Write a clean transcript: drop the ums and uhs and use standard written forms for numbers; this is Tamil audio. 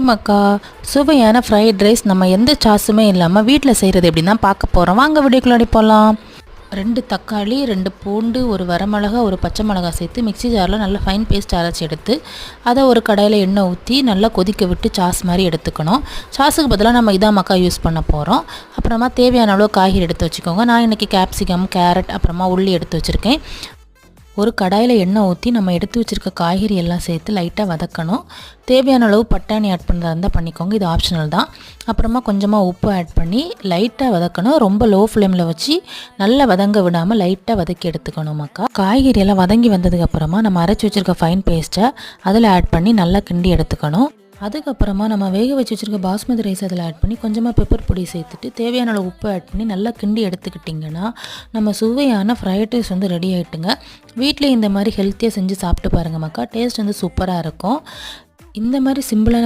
மக்கா, சுவையான ஃப்ரைட் ரைஸ் நம்ம எந்த சாஸுமே இல்லாமல் வீட்டில் செய்கிறது எப்படின்னு தான் பார்க்க போகிறோம். வாங்க வீடியோக்குள்ளாடி போகலாம். 2 தக்காளி, 2 பூண்டு, ஒரு வரமிளகா, ஒரு பச்சை மிளகா சேர்த்து மிக்ஸி ஜாரில் நல்லா ஃபைன் பேஸ்ட் அரைச்சி எடுத்து அதை ஒரு கடாயில் எண்ணெய் ஊற்றி நல்லா கொதிக்க விட்டு சாஸ் மாதிரி எடுத்துக்கணும். சாஸுக்கு பதிலாக நம்ம இதான் மக்கா யூஸ் பண்ண போகிறோம். அப்புறமா தேவையான அளவு காய்கறி எடுத்து வச்சுக்கோங்க. நான் இன்றைக்கி கேப்சிகம், கேரட், அப்புறமா உள்ளி எடுத்து வச்சுருக்கேன். ஒரு கடாயில் எண்ணெய் ஊற்றி நம்ம எடுத்து வச்சுருக்க காய்கறி எல்லாம் சேர்த்து லைட்டாக வதக்கணும். தேவையான அளவு பட்டாணி ஆட் பண்ணுறதா இருந்தால் பண்ணிக்கோங்க, இது ஆப்ஷனல் தான். அப்புறமா கொஞ்சமாக உப்பு ஆட் பண்ணி லைட்டாக வதக்கணும். ரொம்ப லோ ஃப்ளேமில் வச்சு நல்லா வதங்க விடாமல் லைட்டாக வதக்கி எடுத்துக்கணும் மக்கா. காய்கறி எல்லாம் வதங்கி வந்ததுக்கப்புறமா நம்ம அரைச்சி வச்சுருக்க ஃபைன் பேஸ்ட்டை அதில் ஆட் பண்ணி நல்லா கிண்டி எடுத்துக்கணும். அதுக்கப்புறமா நம்ம வேக வச்சு வச்சுருக்க பாஸ்மதி ரைஸ் அதில் ஆட் பண்ணி கொஞ்சமாக பெப்பர் பொடி சேர்த்துட்டு தேவையான அளவு உப்பு ஆட் பண்ணி நல்லா கிண்டி எடுத்துக்கிட்டிங்கன்னா நம்ம சுவையான ஃப்ரைட் ரைஸ் ரெடி ஆகிட்டுங்க. வீட்டில் இந்த மாதிரி ஹெல்த்தியாக செஞ்சு சாப்பிட்டு பாருங்கள் மக்கா, டேஸ்ட் சூப்பராக இருக்கும். இந்த மாதிரி சிம்பிளான